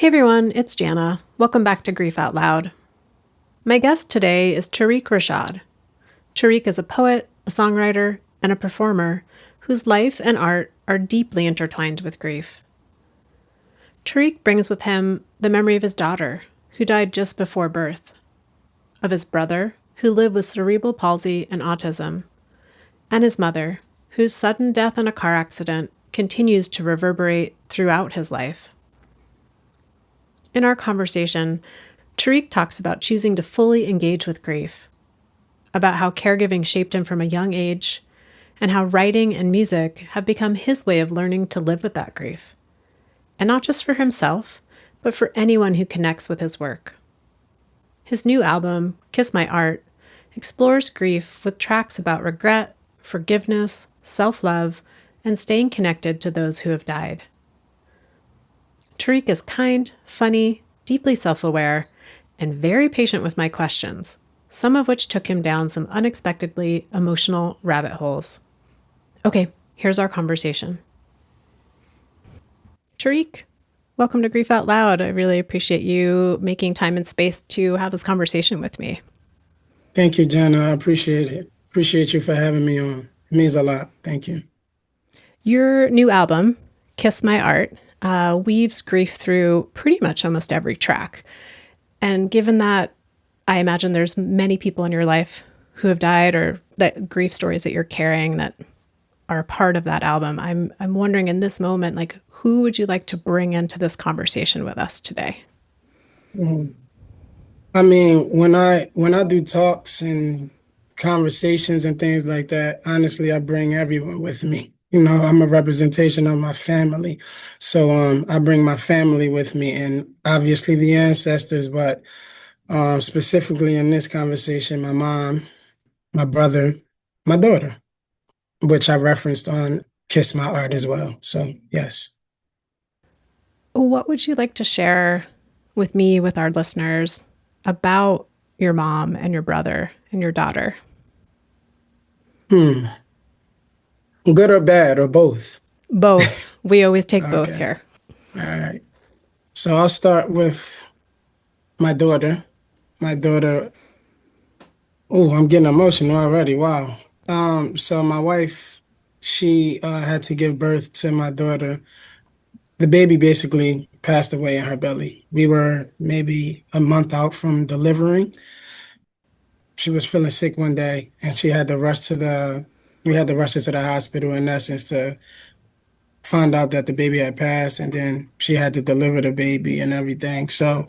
Everyone, it's Jana. Welcome back to Grief Out Loud. My guest today is Tiriq Rashad. Tariq is a poet, a songwriter, and a performer whose life and art are deeply intertwined with grief. Tariq brings with him the memory of his daughter, who died just before birth, of his brother, who lived with cerebral palsy and autism, and his mother, whose sudden death in a car accident continues to reverberate throughout his life. In our conversation, Tariq talks about choosing to fully engage with grief, about how caregiving shaped him from a young age, and how writing and music have become his way of learning to live with that grief. And not just for himself, but for anyone who connects with his work. His new album, Kiss My Art, explores grief with tracks about regret, forgiveness, self-love, and staying connected to those who have died. Tariq is kind, funny, deeply self-aware, and very patient with my questions, some of which took him down some unexpectedly emotional rabbit holes. Okay, here's our conversation. Tariq, welcome to Grief Out Loud. I really appreciate you making time and space to have this conversation with me. Thank you, Jenna. I appreciate it. Appreciate you for having me on. It means a lot. Thank you. Your new album, Kiss My Art, weaves grief through pretty much almost every track. And given that I imagine there's many people in your life who have died or that grief stories that you're carrying that are a part of that album, I'm wondering in this moment, like, who would you like to bring into this conversation with us today? Mhm. I mean, when I do talks and conversations and things like that, honestly, I bring everyone with me. I'm a representation of my family. So I bring my family with me and obviously the ancestors, but specifically in this conversation, my mom, my brother, my daughter, which I referenced on Kiss My Art as well. So yes. What would you like to share with me, with our listeners, about your mom and your brother and your daughter? Hmm. Good or bad or both? Both. We always take both Okay. here. All right. So I'll start with my daughter. My daughter, oh, I'm getting emotional already. Wow. So my wife, she had to give birth to my daughter. The baby basically passed away in her belly. We were maybe a month out from delivering. She was feeling sick one day and we had to rush her to the hospital in essence to find out that the baby had passed, and then she had to deliver the baby and everything. So,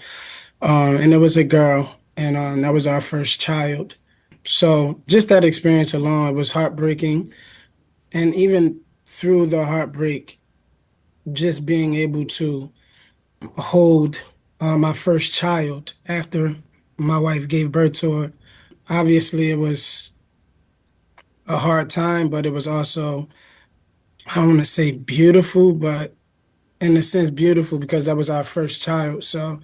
and it was a girl, and that was our first child. So just that experience alone, it was heartbreaking. And even through the heartbreak, just being able to hold my first child after my wife gave birth to her, obviously it was a hard time, but it was also, I don't want to say beautiful, but in a sense beautiful because that was our first child. So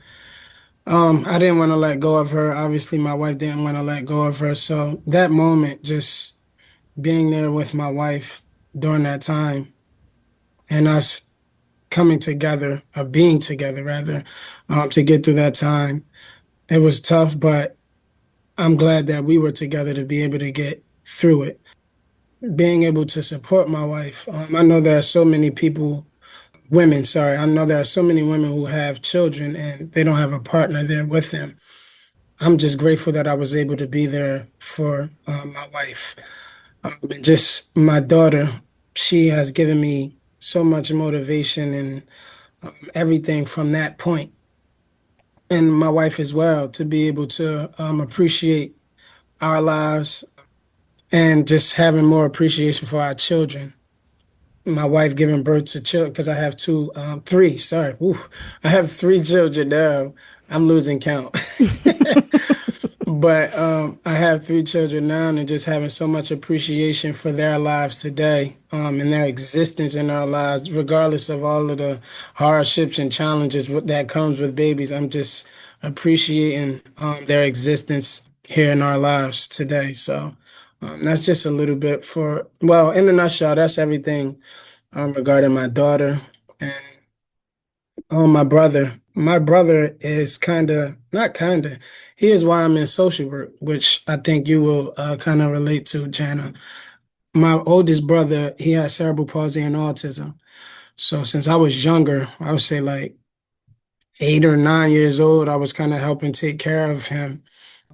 I didn't want to let go of her. Obviously, my wife didn't want to let go of her. So that moment, just being there with my wife during that time and us coming together, or being together rather, to get through that time, it was tough, but I'm glad that we were together to be able to get through it. Being able to support my wife. I know there are so many people women, sorry. I know there are so many women who have children and they don't have a partner there with them. I'm just grateful that I was able to be there for my wife. And just my daughter, she has given me so much motivation and everything from that point. And my wife as well, to be able to appreciate our lives and just having more appreciation for our children. My wife giving birth to children because I have three, sorry. Ooh, I have three children now. I'm losing count. But I have three children now and just having so much appreciation for their lives today, and their existence in our lives, regardless of all of the hardships and challenges that comes with babies. I'm just appreciating their existence here in our lives today. So that's just a little bit well, in a nutshell, that's everything regarding my daughter and my brother. my brother is kind of, not kind of, he is why I'm in social work, which I think you will kind of relate to, Jana. My oldest brother, he has cerebral palsy and autism. So since I was younger, I would say like 8 or 9 years old, I was kind of helping take care of him.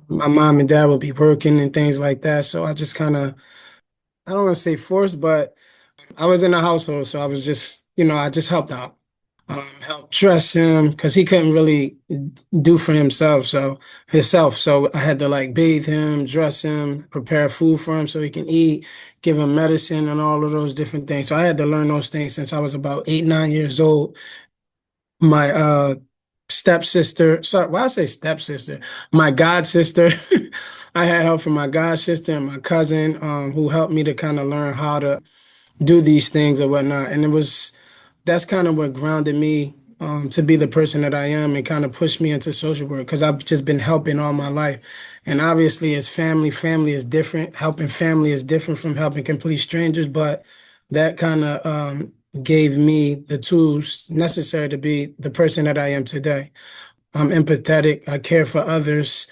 My mom and dad would be working and things like that. So I just kind of, I don't want to say forced, but I was in the household. So I was just, I just helped out, helped dress him because he couldn't really do for himself. So I had to like bathe him, dress him, prepare food for him so he can eat, give him medicine and all of those different things. So I had to learn those things since I was about 8, 9 years old. My stepsister, sorry, why I say stepsister, my god sister. I had help from my god sister and my cousin, who helped me to kind of learn how to do these things or whatnot. And that's kind of what grounded me, to be the person that I am and kind of pushed me into social work because I've just been helping all my life. And obviously, as family is different. Helping family is different from helping complete strangers, but that kind of gave me the tools necessary to be the person that I am today. I'm empathetic, I care for others,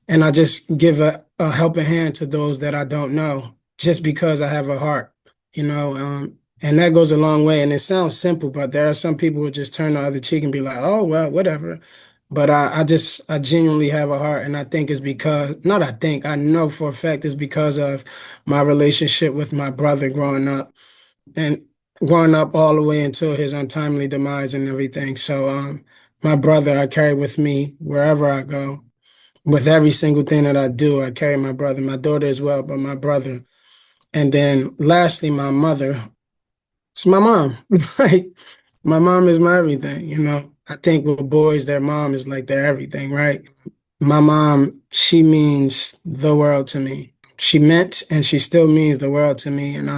and I just give a helping hand to those that I don't know just because I have a heart, and that goes a long way. And it sounds simple, but there are some people who just turn the other cheek and be like, oh, well, whatever. But I genuinely have a heart. And I think it's because, not I think, I know for a fact it's because of my relationship with my brother and growing up all the way until his untimely demise and everything. So, my brother, I carry with me wherever I go. With every single thing that I do, I carry my brother, my daughter as well, but my brother. And then lastly, my mother. It's my mom. Like, my mom is my everything. I think with boys, their mom is like their everything, right? My mom, she means the world to me. She meant and she still means the world to me. And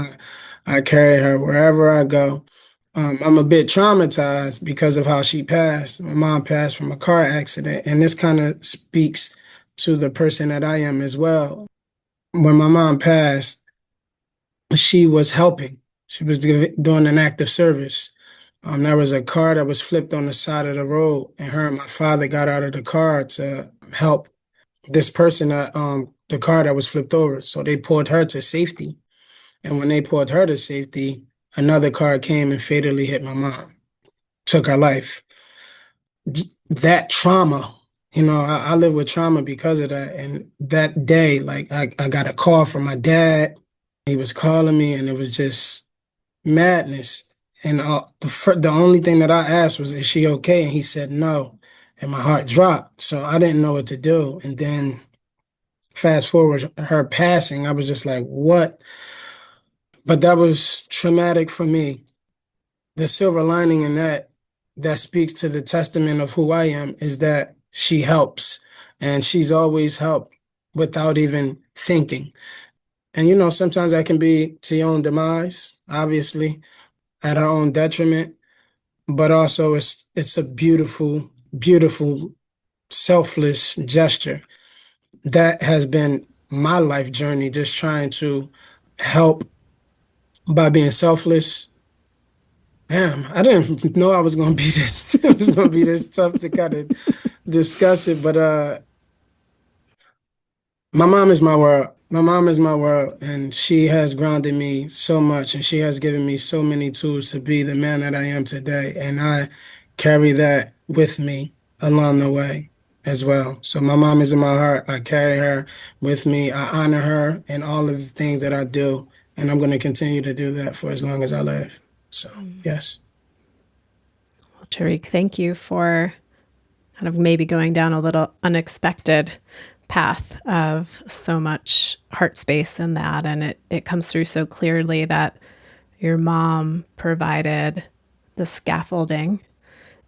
I carry her wherever I go. I'm a bit traumatized because of how she passed. My mom passed from a car accident, and this kind of speaks to the person that I am as well. When my mom passed, she was helping. She was doing an act of service. There was a car that was flipped on the side of the road, and her and my father got out of the car to help this person that the car that was flipped over. So they pulled her to safety. And when they pulled her to safety, another car came and fatally hit my mom, took her life. That trauma, I live with trauma because of that. And that day, like I got a call from my dad. He was calling me, and it was just madness. And the only thing that I asked was, "Is she okay?" And he said no. And my heart dropped. So I didn't know what to do. And then fast forward her passing, I was just like, what? But that was traumatic for me. The silver lining in that speaks to the testament of who I am is that she helps, and she's always helped without even thinking. And sometimes that can be to your own demise, obviously, at our own detriment, but also it's a beautiful, beautiful, selfless gesture. That has been my life journey, just trying to help by being selfless. Damn, I didn't know I was gonna be this. It was gonna be this tough to kind of discuss it, but my mom is my world. My mom is my world, and she has grounded me so much, and she has given me so many tools to be the man that I am today, and I carry that with me along the way as well. So my mom is in my heart. I carry her with me. I honor her in all of the things that I do, and I'm going to continue to do that for as long as I live. So, yes. Well, Tariq, thank you for kind of maybe going down a little unexpected path of so much heart space in that. And it comes through so clearly that your mom provided the scaffolding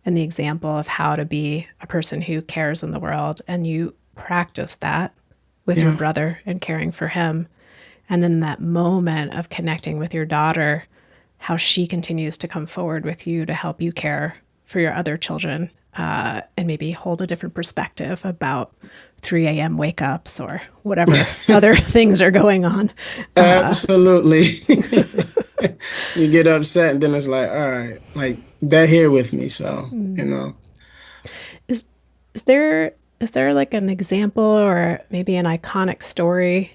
and the example of how to be a person who cares in the world. And you practice that with your Yeah. brother and caring for him. And then that moment of connecting with your daughter, how she continues to come forward with you to help you care for your other children, and maybe hold a different perspective about 3 a.m. wake ups or whatever other things are going on. Absolutely. You get upset, and then it's like, all right, like they're here with me. So, Is there like an example or maybe an iconic story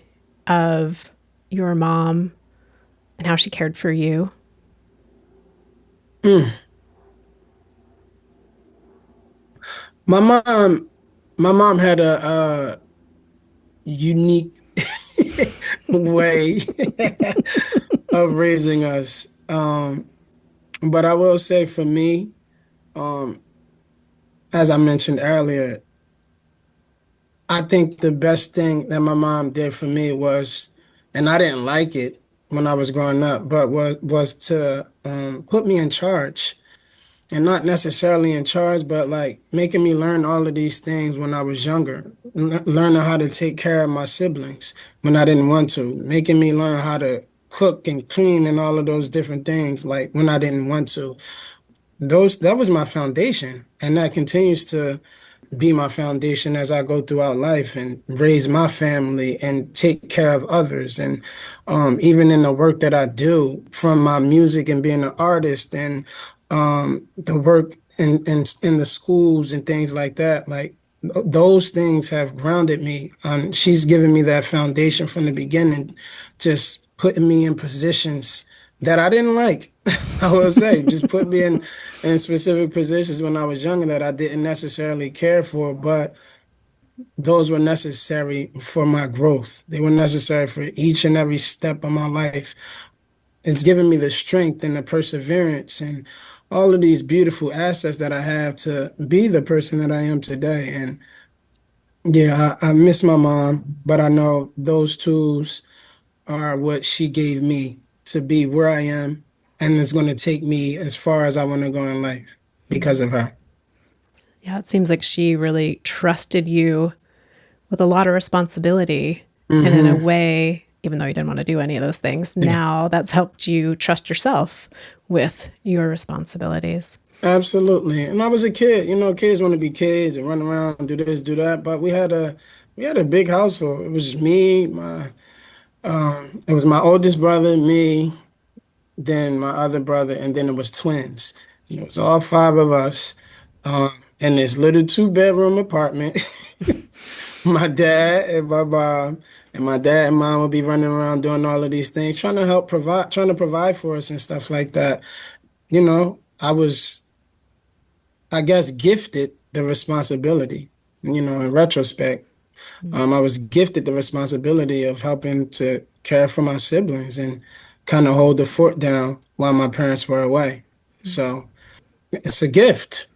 of your mom and how she cared for you? Mm. My mom, my mom had a unique way of raising us. But I will say for me, um, as I mentioned earlier, I think the best thing that my mom did for me was, and I didn't like it when I was growing up, but was to put me in charge. And not necessarily in charge, but like making me learn all of these things when I was younger, learning how to take care of my siblings when I didn't want to, making me learn how to cook and clean and all of those different things like when I didn't want to. Those that was my foundation, and that continues to be my foundation as I go throughout life and raise my family and take care of others. And even in the work that I do, from my music and being an artist and the work in the schools and things like that, like those things have grounded me. She's given me that foundation from the beginning, just putting me in positions that I didn't like. I will say, just put me in specific positions when I was younger that I didn't necessarily care for, but those were necessary for my growth. They were necessary for each and every step of my life. It's given me the strength and the perseverance and all of these beautiful assets that I have to be the person that I am today. And yeah, I miss my mom, but I know those tools are what she gave me to be where I am, and it's going to take me as far as I want to go in life because of her. Yeah, it seems like she really trusted you with a lot of responsibility. And in a Hmm. way, even though you didn't want to do any of those things, Yeah, now that's helped you trust yourself with your responsibilities. absolutely. And I was a kid, kids want to be kids and run around and do this, do that. But we had a big household. It was me, it was my oldest brother, me, then my other brother, and then it was twins. It was all five of us in this little two-bedroom apartment. My dad and my mom, and my dad and mom would be running around doing all of these things, trying to provide for us and stuff like that. I was, I guess, gifted the responsibility, in retrospect. I was gifted the responsibility of helping to care for my siblings and kind of hold the fort down while my parents were away. So it's a gift.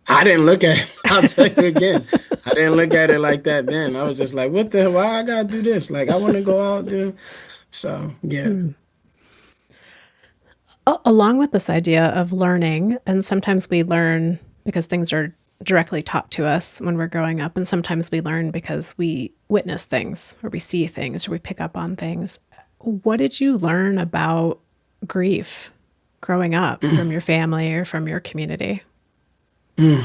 I didn't look at it. I'll tell you again. I didn't look at it like that then. I was just like, what the hell? Why I gotta do this? Like, I want to go out there. So, yeah. Along with this idea of learning, and sometimes we learn because things are directly taught to us when we're growing up, and sometimes we learn because we witness things or we see things or we pick up on things. What did you learn about grief growing up from your family or from your community? Mm.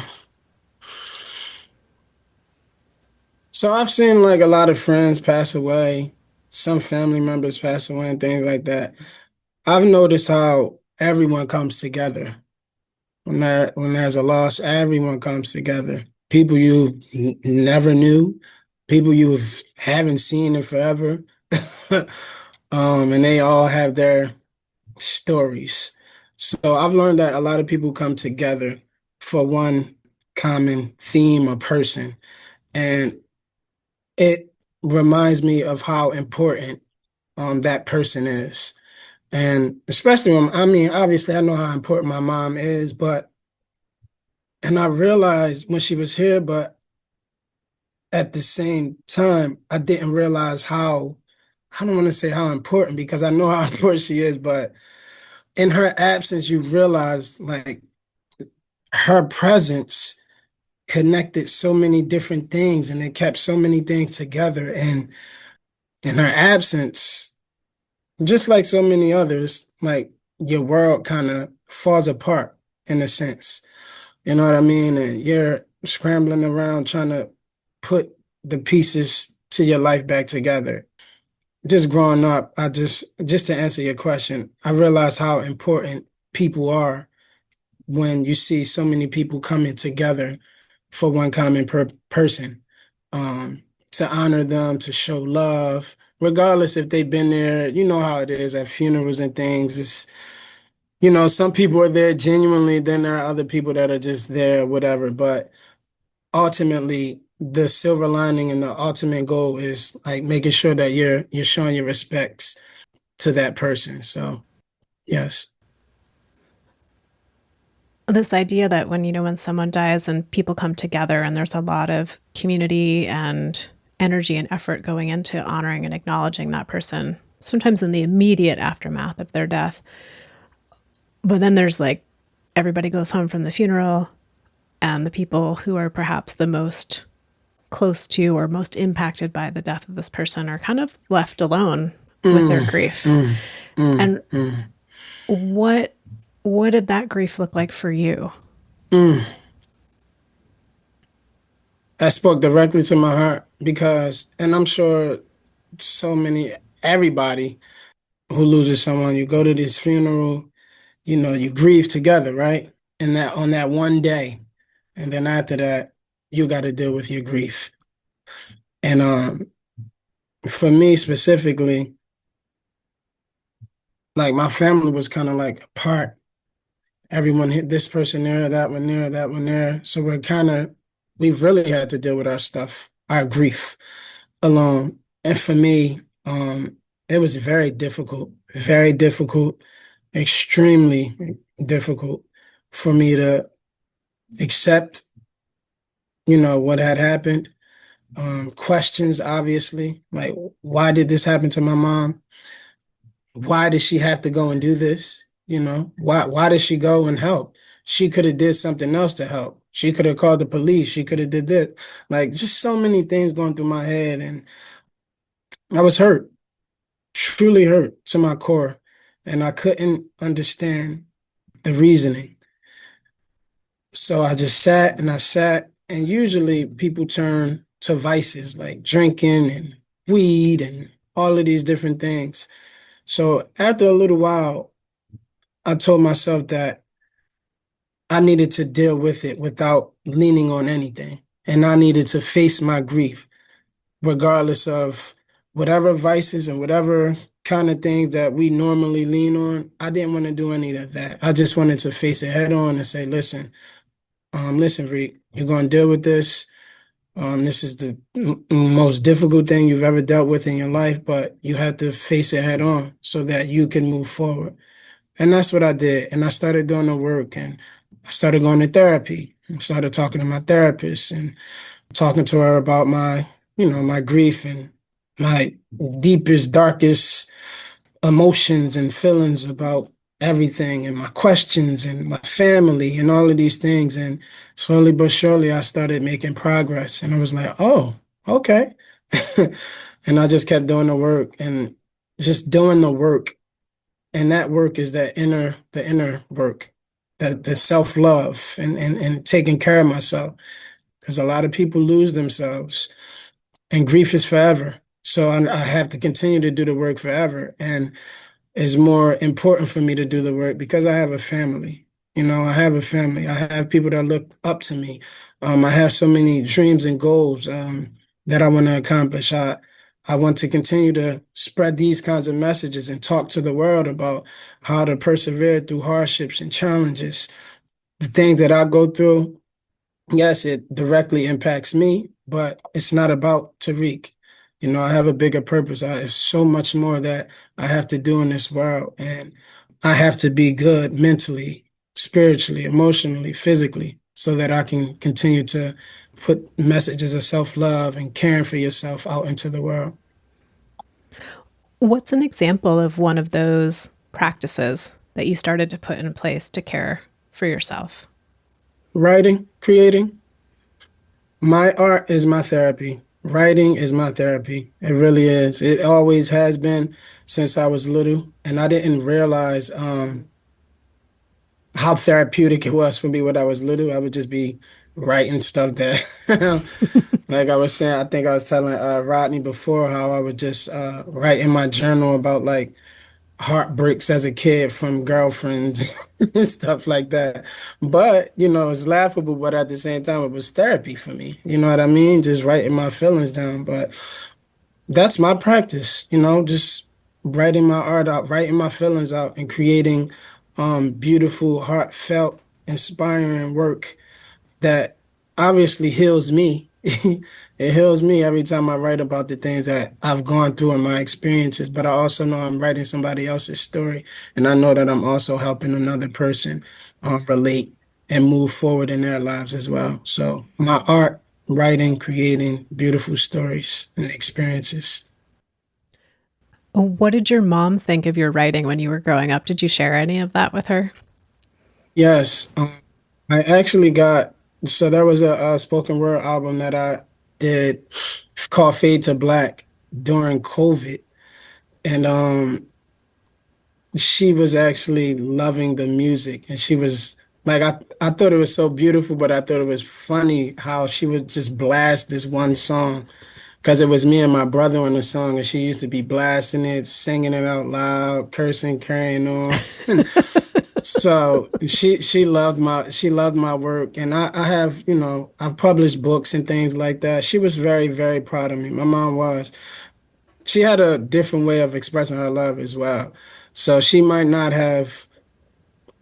So I've seen like a lot of friends pass away, some family members pass away and things like that. I've noticed how everyone comes together. When there's a loss, everyone comes together. People you never knew, people you haven't seen in forever, and they all have their stories. So I've learned that a lot of people come together for one common theme or person, and it reminds me of how important that person is. And especially when, I mean, obviously I know how important my mom is, and I realized when she was here, but at the same time, I didn't realize I don't want to say how important because I know how important she is, but in her absence, you realize like her presence connected so many different things and it kept so many things together. And in her absence, just like so many others, like your world kind of falls apart in a sense. You know what I mean? And you're scrambling around trying to put the pieces to your life back together. Just growing up, just to answer your question, I realized how important people are when you see so many people coming together for one common person, um, to honor them, to show love, regardless if they've been there. You know how it is at funerals and things. It's, some people are there genuinely, then there are other people that are just there, whatever. But ultimately, the silver lining and the ultimate goal is like making sure that you're showing your respects to that person. So, yes. This idea that when someone dies and people come together and there's a lot of community and energy and effort going into honoring and acknowledging that person, sometimes in the immediate aftermath of their death. But then there's like everybody goes home from the funeral, and the people who are perhaps the most close to or most impacted by the death of this person are kind of left alone with their Mm, grief. mm, mm, And mm, what what did that grief look like for you? mm. That spoke directly to my heart because, and I'm sure so many, everybody who loses someone, you go to this funeral, you grieve together, right? And that on that one day, and then after that, you got to deal with your grief. And for me specifically, like my family was kind of like apart. Everyone hit this person there, that one there, that one there. So we've really had to deal with our stuff, our grief alone. And for me, it was very difficult, extremely difficult for me to accept, what had happened. Questions, obviously, like why did this happen to my mom? Why did she have to go and do this? Why did she go and help? She could have did something else to help. She could have called the police. She could have did that. Like just so many things going through my head, and I was hurt, truly hurt to my core, and I couldn't understand the reasoning. So I just sat and I sat, and usually people turn to vices like drinking and weed and all of these different things. So after a little while, I told myself that I needed to deal with it without leaning on anything. And I needed to face my grief, regardless of whatever vices and whatever kind of things that we normally lean on. I didn't want to do any of that. I just wanted to face it head on and say, listen, Reek, you're going to deal with this. This is the most difficult thing you've ever dealt with in your life, but you have to face it head on so that you can move forward. And that's what I did. And I started doing the work, and I started going to therapy. I started talking to my therapist and talking to her about my grief and my deepest, darkest emotions and feelings about everything and my questions and my family and all of these things. And slowly but surely, I started making progress. And I was like, oh, okay. And I just kept doing the work and just doing the work. And that work is the inner work, the self-love and taking care of myself. Because a lot of people lose themselves and grief is forever. So I have to continue to do the work forever. And it's more important for me to do the work because I have a family. I have a family. I have people that look up to me. I have so many dreams and goals that I want to accomplish. I want to continue to spread these kinds of messages and talk to the world about how to persevere through hardships and challenges. The things that I go through, yes, it directly impacts me, but it's not about Tariq. I have a bigger purpose. It's so much more that I have to do in this world, and I have to be good mentally, spiritually, emotionally, physically, so that I can continue to put messages of self-love and caring for yourself out into the world. What's an example of one of those practices that you started to put in place to care for yourself? Writing, creating. My art is my therapy. Writing is my therapy. It really is. It always has been since I was little, and I didn't realize how therapeutic it was for me when I was little. I would just be writing stuff that, like I was saying, I think I was telling Rodney before how I would just write in my journal about like heartbreaks as a kid from girlfriends and stuff like that. But, it's laughable, but at the same time, it was therapy for me. You know what I mean? Just writing my feelings down. But that's my practice, just writing my art out, writing my feelings out, and creating beautiful, heartfelt, inspiring work that obviously heals me. It heals me every time I write about the things that I've gone through and my experiences, but I also know I'm writing somebody else's story. And I know that I'm also helping another person relate and move forward in their lives as well. So my art, writing, creating beautiful stories and experiences. What did your mom think of your writing when you were growing up? Did you share any of that with her? Yes, I actually got, so there was a spoken word album that I did called Fade to Black during COVID. And she was actually loving the music. And she was like, I thought it was so beautiful, but I thought it was funny how she would just blast this one song because it was me and my brother on the song. And she used to be blasting it, singing it out loud, cursing, carrying on. So she loved my work, and I have, I've published books and things like that. She was very, very proud of me. My mom was. She had a different way of expressing her love as well. So she might not have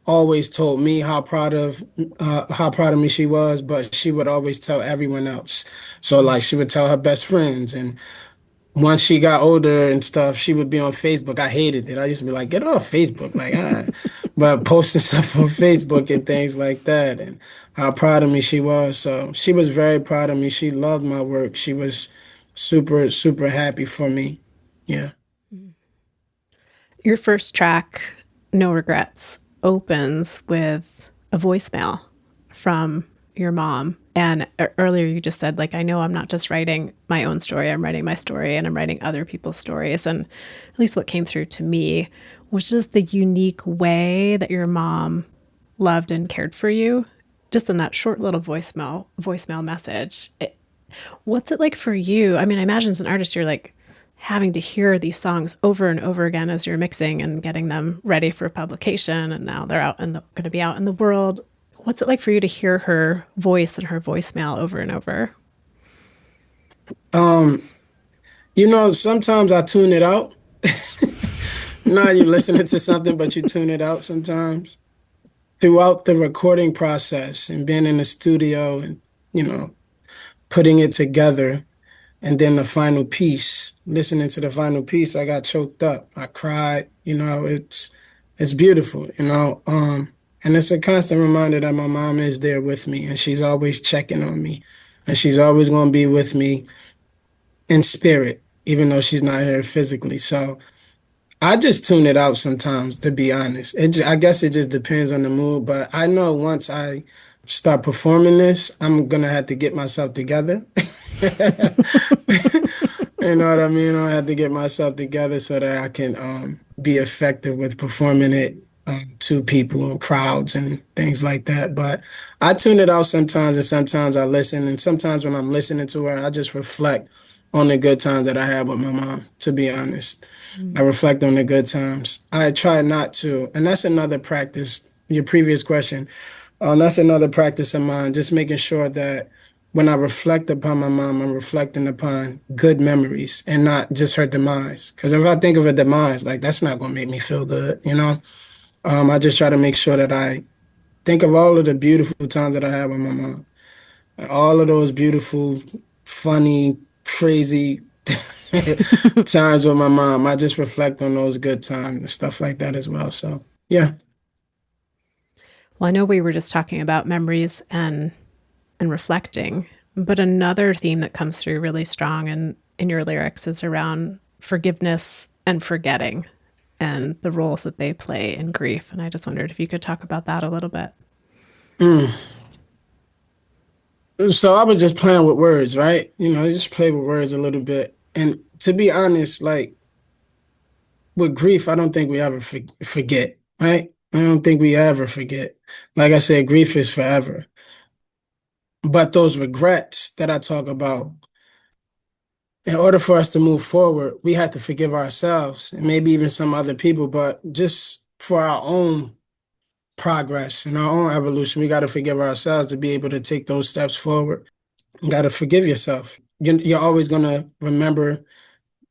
always told me how proud of me she was, but she would always tell everyone else. So like she would tell her best friends, and once she got older and stuff, she would be on Facebook. I hated it. I used to be like, get off Facebook, like but posting stuff on Facebook and things like that, and how proud of me she was. So she was very proud of me. She loved my work. She was super, super happy for me. Yeah. Your first track, No Regrets, opens with a voicemail from your mom. And earlier you just said, like, I know I'm not just writing my own story, I'm writing my story and I'm writing other people's stories. And at least what came through to me was just the unique way that your mom loved and cared for you. Just in that short little voicemail message. What's it like for you? I mean, I imagine as an artist, you're like having to hear these songs over and over again as you're mixing and getting them ready for publication. And now they're out and going to be out in the world. What's it like for you to hear her voice and her voicemail over and over? Um, sometimes I tune it out. You're listening to something, but you tune it out sometimes. Throughout the recording process and being in the studio and, you know, putting it together. And then the final piece, listening to the final piece, I got choked up. I cried. It's beautiful, and it's a constant reminder that my mom is there with me and she's always checking on me and she's always going to be with me in spirit, even though she's not here physically. So I just tune it out sometimes, to be honest. I guess it just depends on the mood, but I know once I start performing this, I'm gonna have to get myself together. You know what I mean? I have to get myself together so that I can be effective with performing it to people and crowds and things like that. But I tune it out sometimes, and sometimes I listen, and sometimes when I'm listening to her, I just reflect on the good times that I had with my mom, to be honest. I reflect on the good times. I try not to, and that's another practice. Your previous question, that's another practice of mine, just making sure that when I reflect upon my mom, I'm reflecting upon good memories and not just her demise. Because if I think of a demise, like that's not going to make me feel good. I just try to make sure that I think of all of the beautiful times that I had with my mom, all of those beautiful, funny, crazy times with my mom. I just reflect on those good times and stuff like that as well. So, yeah. Well, I know we were just talking about memories and reflecting, but another theme that comes through really strong in your lyrics is around forgiveness and forgetting and the roles that they play in grief. And I just wondered if you could talk about that a little bit. Mm. So I was just playing with words, right? Just play with words a little bit. And to be honest, like with grief, I don't think we ever forget, right? I don't think we ever forget. Like I said, grief is forever. But those regrets that I talk about, in order for us to move forward, we have to forgive ourselves and maybe even some other people, but just for our own progress and our own evolution, we got to forgive ourselves to be able to take those steps forward. You got to forgive yourself. You're always going to remember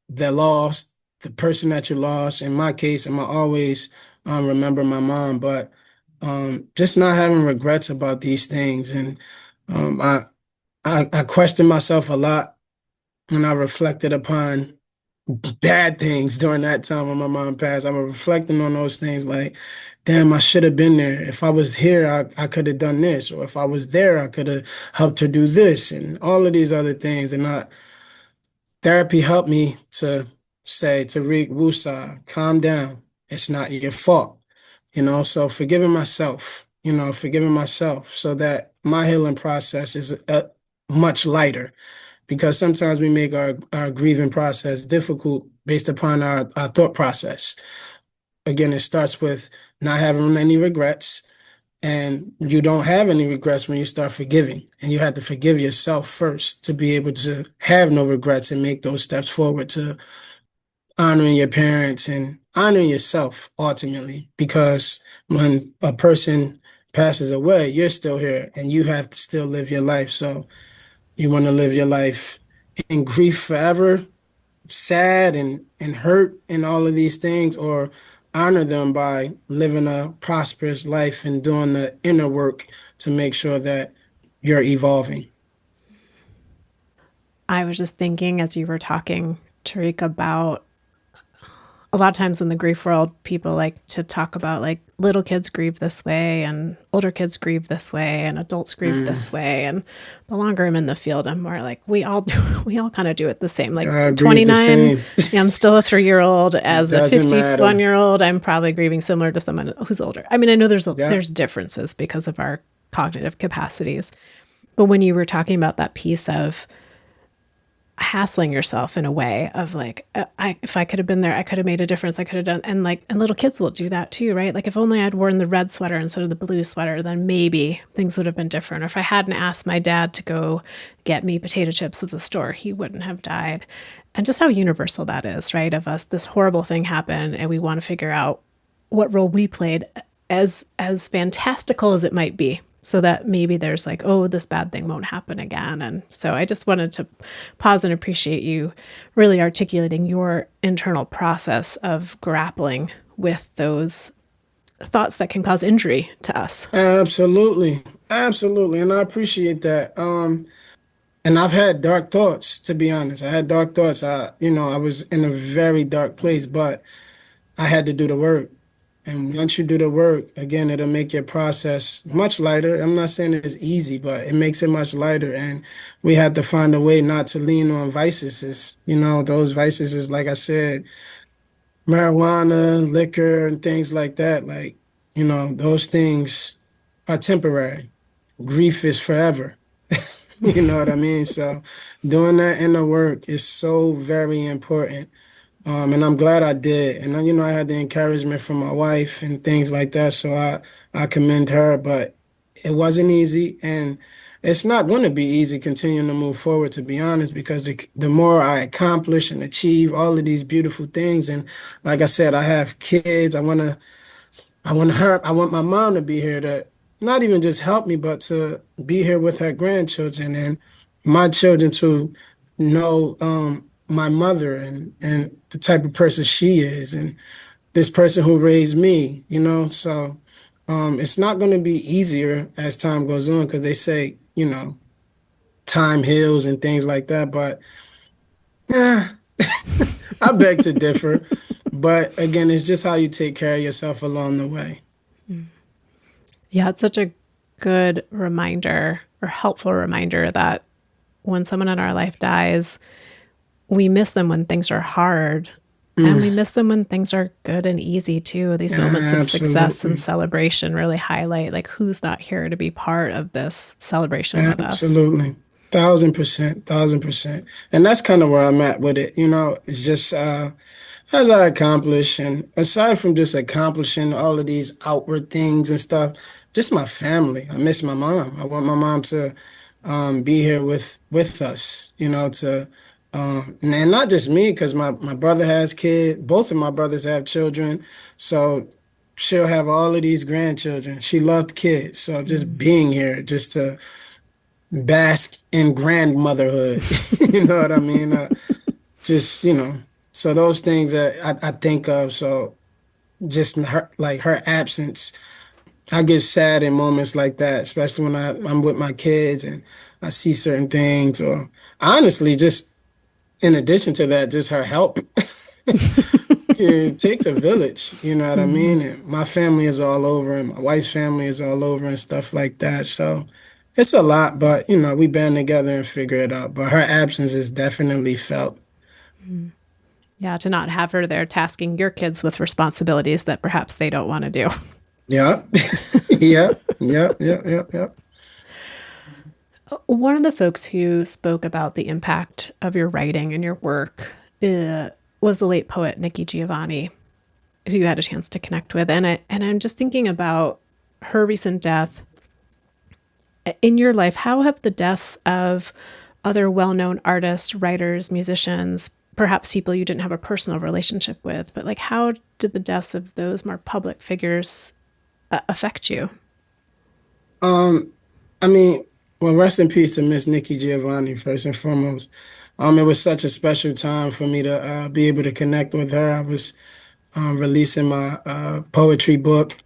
the loss, the person that you lost. In my case, I'm gonna always remember my mom, but just not having regrets about these things. And I questioned myself a lot when I reflected upon bad things during that time when my mom passed. I was reflecting on those things like, damn, I should have been there. If I was here, I could have done this. Or if I was there, I could have helped her do this and all of these other things. And therapy helped me to say, Tariq Wusa, calm down. It's not your fault. So forgiving myself so that my healing process is much lighter because sometimes we make our grieving process difficult based upon our thought process. Again, it starts with not having any regrets, and you don't have any regrets when you start forgiving. And you have to forgive yourself first to be able to have no regrets and make those steps forward to honoring your parents and honoring yourself ultimately. Because when a person passes away, you're still here and you have to still live your life. So you want to live your life in grief forever, sad and hurt and all of these things, or honor them by living a prosperous life and doing the inner work to make sure that you're evolving. I was just thinking as you were talking, Tariq, about a lot of times in the grief world, people like to talk about like little kids grieve this way and older kids grieve this way and adults grieve Mm, this way. And the longer I'm in the field, I'm more like, we all do, we all kind of do it the same. Like I agree, the 29, same. yeah, I'm still a 3-year-old. It As a doesn't matter. 51-year-old, I'm probably grieving similar to someone who's older. I mean, I know Yeah, there's differences because of our cognitive capacities. But when you were talking about that piece of hassling yourself in a way of like, if I could have been there, I could have made a difference. I could have done, and like, and little kids will do that too, right? Like if only I'd worn the red sweater instead of the blue sweater, then maybe things would have been different. Or if I hadn't asked my dad to go get me potato chips at the store, he wouldn't have died. And just how universal that is, right? Of us, this horrible thing happened, and we want to figure out what role we played, as fantastical as it might be, so that maybe there's like, oh, this bad thing won't happen again. And so I just wanted to pause and appreciate you really articulating your internal process of grappling with those thoughts that can cause injury to us. absolutely. Absolutely. And I appreciate that. And I've had dark thoughts, to be honest. I had dark thoughts. I was in a very dark place, but I had to do the work. And once you do the work, again, it'll make your process much lighter. I'm not saying it's easy, but it makes it much lighter. And we have to find a way not to lean on vices. Those vices is, like I said, marijuana, liquor, and things like that. Like, those things are temporary. Grief is forever. You know what I mean? So doing that inner work is so very important. And I'm glad I did. And I had the encouragement from my wife and things like that. So I commend her, but it wasn't easy. And it's not going to be easy continuing to move forward, to be honest, because the more I accomplish and achieve all of these beautiful things, and like I said, I have kids. I want my mom to be here to not even just help me, but to be here with her grandchildren and my children to know my mother and the type of person she is and this person who raised me. So it's not going to be easier as time goes on because they say, time heals and things like that. But yeah, I beg to differ. But again, it's just how you take care of yourself along the way. Yeah, it's such a good reminder or helpful reminder that when someone in our life dies, we miss them when things are hard, and Mm, we miss them when things are good and easy too. These moments of success and absolutely. celebration really highlight like who's not here to be part of this celebration with us. Absolutely. 1,000%, 1,000%. And that's kind of where I'm at with it. It's just as I accomplish, and aside from just accomplishing all of these outward things and stuff, just my family. I miss my mom. I want my mom to be here with us, to And not just me, because my brother has kids. Both of my brothers have children, so she'll have all of these grandchildren. She loved kids, so just Mm. being here, just to bask in grandmotherhood. You know what I mean? Just so those things that I think of. So just her, like her absence, I get sad in moments like that, especially when I'm with my kids and I see certain things, or honestly, just in addition to that, just her help. It takes a village, you know what I Mhm. mean? And my family is all over, and my wife's family is all over, and stuff like that. So it's a lot, but we band together and figure it out. But her absence is definitely felt. Mm. Yeah, to not have her there tasking your kids with responsibilities that perhaps they don't want to do. Yeah, yeah, yeah, yeah, yeah, yeah. One of the folks who spoke about the impact of your writing and your work was the late poet Nikki Giovanni, who you had a chance to connect with. And I'm just thinking about her recent death. In your life, how have the deaths of other well known artists, writers, musicians, perhaps people you didn't have a personal relationship with, but like how did the deaths of those more public figures affect you? Um, I mean, well, rest in peace to Miss Nikki Giovanni, first and foremost. It was such a special time for me to be able to connect with her. I was releasing my poetry book,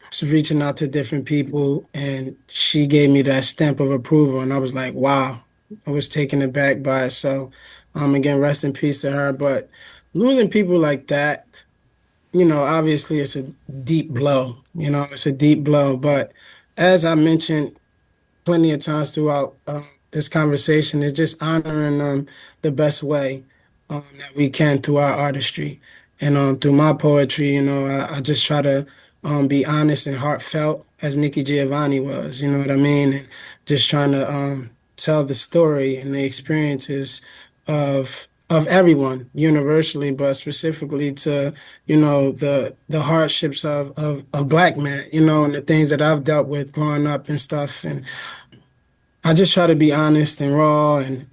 was reaching out to different people, and she gave me that stamp of approval, and I was like, wow, I was taken aback by it. So, again, rest in peace to her. But losing people like that, obviously it's a deep blow. It's a deep blow. But as I mentioned plenty of times throughout this conversation is just honoring them the best way that we can through our artistry and through my poetry. I just try to be honest and heartfelt as Nikki Giovanni was. You know what I mean? And just trying to tell the story and the experiences of everyone universally, but specifically to the hardships of Black men, and the things that I've dealt with growing up and stuff. And I just try to be honest and raw and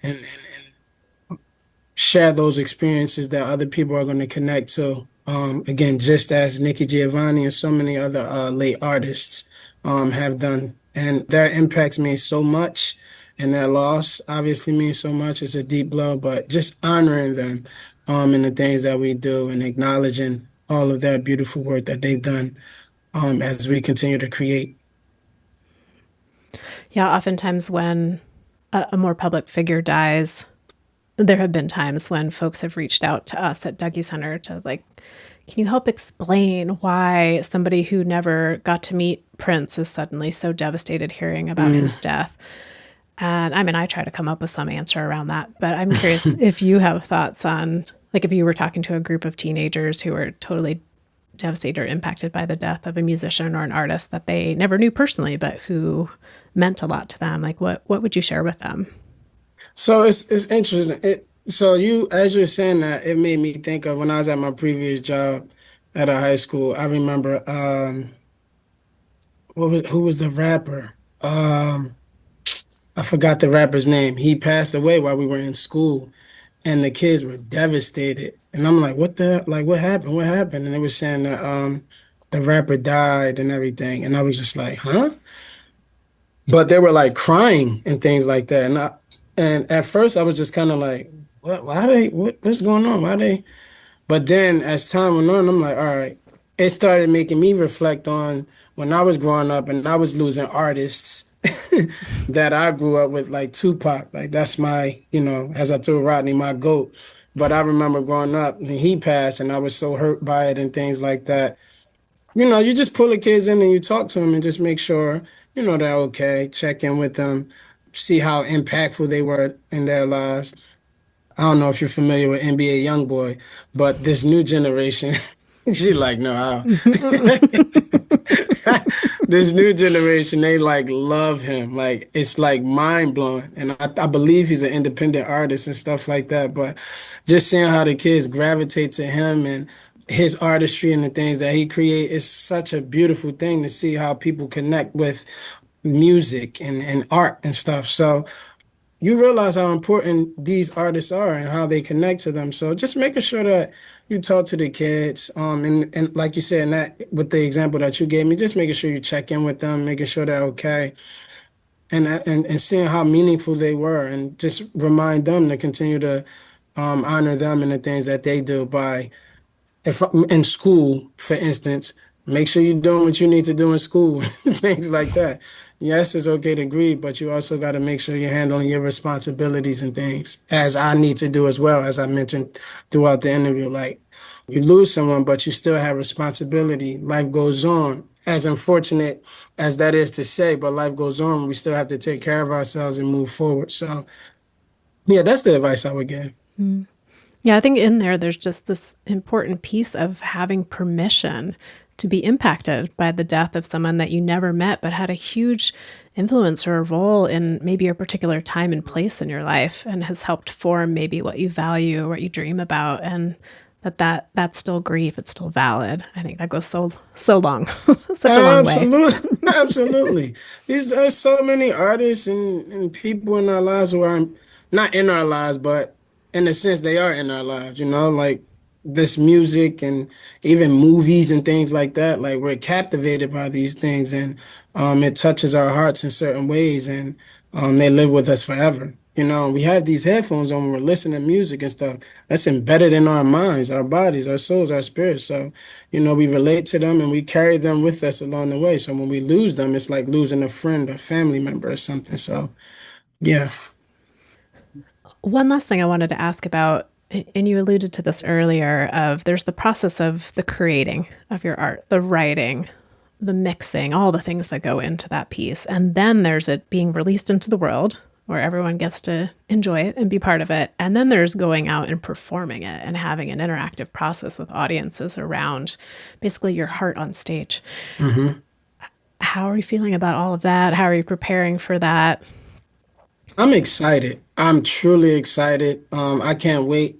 share those experiences that other people are going to connect to. Again, just as Nikki Giovanni and so many other late artists have done. And their impacts mean so much, and their loss obviously means so much. It's a deep blow, but just honoring them in the things that we do and acknowledging all of that beautiful work that they've done as we continue to create. Yeah, oftentimes when a more public figure dies, there have been times when folks have reached out to us at Dougie Center to like, can you help explain why somebody who never got to meet Prince is suddenly so devastated hearing about Mm. his death? And I mean, I try to come up with some answer around that, but I'm curious if you have thoughts on, like, if you were talking to a group of teenagers who were totally devastated or impacted by the death of a musician or an artist that they never knew personally, but who meant a lot to them, like, what would you share with them? So it's interesting. So as you're saying that, it made me think of when I was at my previous job at a high school. I remember who was the rapper? I forgot the rapper's name. He passed away while we were in school, and the kids were devastated. And I'm like, what happened? What happened? And they were saying that the rapper died and everything. And I was just like, huh? But they were like crying and things like that. And at first I was just kind of like, what? What's going on? Why they? But then as time went on, I'm like, all right. It started making me reflect on when I was growing up and I was losing artists that I grew up with, like Tupac. Like that's my, as I told Rodney, my GOAT. But I remember growing up and he passed and I was so hurt by it and things like that. You just pull the kids in and you talk to them and just make sure, they're okay, check in with them, see how impactful they were in their lives. I don't know if you're familiar with NBA YoungBoy, but this new generation, she like, no, this new generation, they like love him. Like it's like mind blowing. And I believe he's an independent artist and stuff like that. But just seeing how the kids gravitate to him and his artistry and the things that he create is such a beautiful thing to see how people connect with music and art and stuff. So you realize how important these artists are and how they connect to them. So just making sure that you talk to the kids, and like you said, and that with the example that you gave me, just making sure you check in with them, making sure they're okay, and seeing how meaningful they were, and just remind them to continue to honor them and the things that they do by if in school, for instance, make sure you're doing what you need to do in school, things like that. Yes, it's okay to grieve, but you also got to make sure you're handling your responsibilities and things, as I need to do as well, as I mentioned throughout the interview. Like, you lose someone, but you still have responsibility. Life goes on. As unfortunate as that is to say, but life goes on. We still have to take care of ourselves and move forward. So, yeah, that's the advice I would give. Yeah, I think in there, there's just this important piece of having permission to be impacted by the death of someone that you never met, but had a huge influence or a role in maybe a particular time and place in your life and has helped form maybe what you value, what you dream about. And that's still grief. It's still valid. I think that goes so long, such a long way. Absolutely, absolutely. There's so many artists and people in our lives who are not in our lives, but in a sense they are in our lives, like this music and even movies and things like that. Like we're captivated by these things and it touches our hearts in certain ways and they live with us forever. We have these headphones on when we're listening to music and stuff. That's embedded in our minds, our bodies, our souls, our spirits. So we relate to them and we carry them with us along the way. So when we lose them, it's like losing a friend or family member or something. So, yeah. One last thing I wanted to ask about, and you alluded to this earlier, of there's the process of the creating of your art, the writing, the mixing, all the things that go into that piece. And then there's it being released into the world where everyone gets to enjoy it and be part of it. And then there's going out and performing it and having an interactive process with audiences around basically your heart on stage. hmm How are you feeling about all of that? How are you preparing for that? I'm excited. I'm truly excited. I can't wait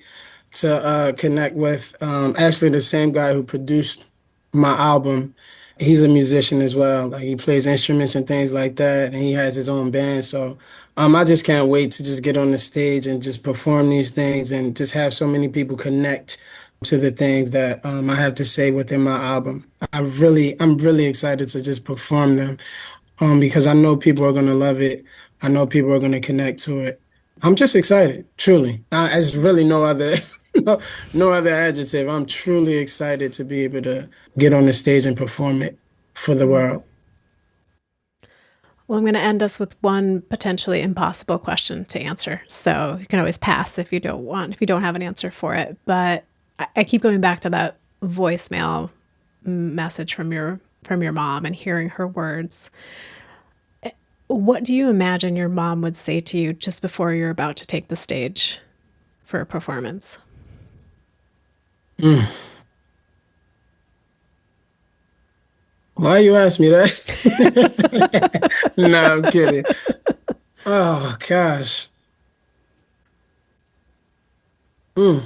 to connect with actually the same guy who produced my album. He's a musician as well. Like he plays instruments and things like that, and he has his own band. So I just can't wait to just get on the stage and just perform these things and just have so many people connect to the things that I have to say within my album. I'm really excited to just perform them because I know people are gonna love it. I know people are gonna connect to it. I'm just excited, truly. There's really no other no other adjective. I'm truly excited to be able to get on the stage and perform it for the world. Well, I'm going to end us with one potentially impossible question to answer. So you can always pass if you don't have an answer for it. But I keep going back to that voicemail message from your mom and hearing her words. What do you imagine your mom would say to you just before you're about to take the stage for a performance? Mm. Why you ask me that? No, I'm kidding. Oh gosh. Mm.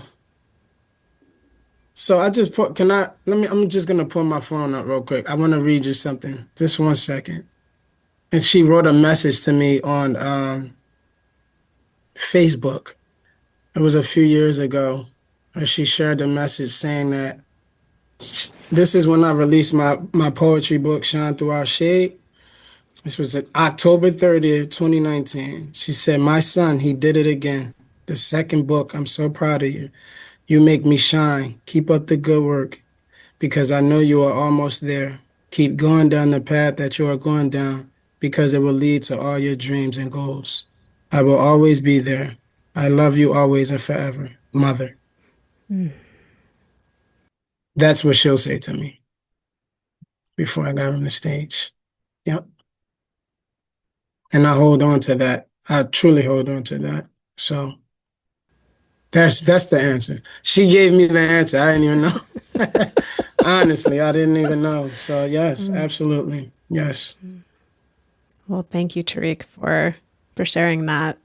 So I just put, can I, I'm just gonna pull my phone up real quick. I want to read you something. Just 1 second. And she wrote a message to me on Facebook. It was a few years ago. And she shared a message saying that this is when I released my poetry book, Shine Through Our Shade. This was October 30th, 2019. She said, "My son, he did it again. The second book. I'm so proud of you. You make me shine. Keep up the good work because I know you are almost there. Keep going down the path that you are going down because it will lead to all your dreams and goals. I will always be there. I love you always and forever, Mother." That's what she'll say to me before I got on the stage. Yep. And I hold on to that. I truly hold on to that. So that's the answer. She gave me the answer. I didn't even know. Honestly, I didn't even know. So yes, absolutely. Yes. Well, thank you, Tariq, for sharing that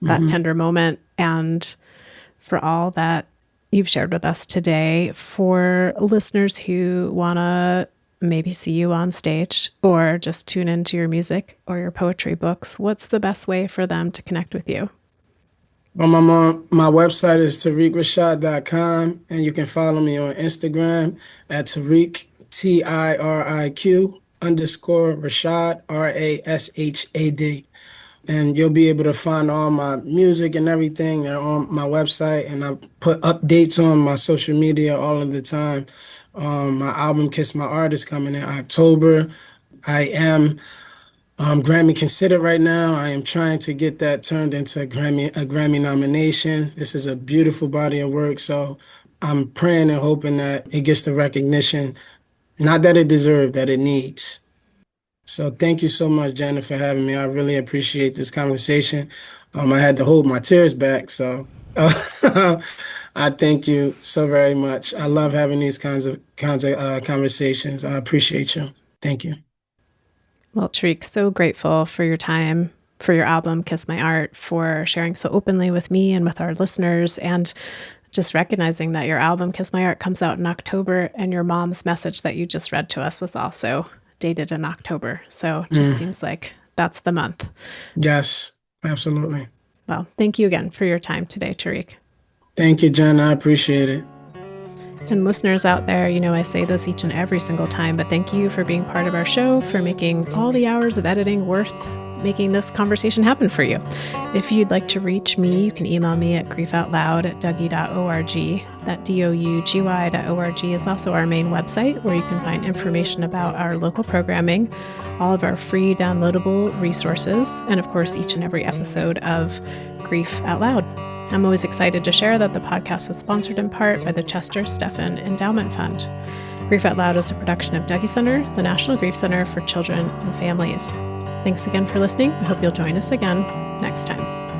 hmm tender moment and for all that you've shared with us today. For listeners who want to maybe see you on stage or just tune into your music or your poetry books, what's the best way for them to connect with you? Well, my website is tariqrashad.com, and you can follow me on Instagram at Tariq, Tiriq_Rashad, Rashad. And you'll be able to find all my music and everything on my website. And I put updates on my social media all of the time. My album Kiss My Art is coming in October. I am Grammy considered right now. I am trying to get that turned into a Grammy nomination. This is a beautiful body of work, so I'm praying and hoping that it gets the recognition, not that it deserves, that it needs. So thank you so much, Jenna, for having me. I really appreciate this conversation. I had to hold my tears back, so I thank you so very much. I love having these kinds of conversations. I appreciate you. Thank you. Well, Tariq, so grateful for your time, for your album, Kiss My Art, for sharing so openly with me and with our listeners, and just recognizing that your album, Kiss My Art, comes out in October, and your mom's message that you just read to us was also dated in October. So it just seems like that's the month. Yes, absolutely. Well, thank you again for your time today, Tariq. Thank you, Jen. I appreciate it. And listeners out there, I say this each and every single time, but thank you for being part of our show, for making all the hours of editing worth making this conversation happen for you. If you'd like to reach me, you can email me at griefoutloud@dougie.org. That dougy.org is also our main website, where you can find information about our local programming, all of our free downloadable resources, and of course, each and every episode of Grief Out Loud. I'm always excited to share that the podcast is sponsored in part by the Chester Stephan Endowment Fund. Grief Out Loud is a production of Dougie Center, the National Grief Center for Children and Families. Thanks again for listening. I hope you'll join us again next time.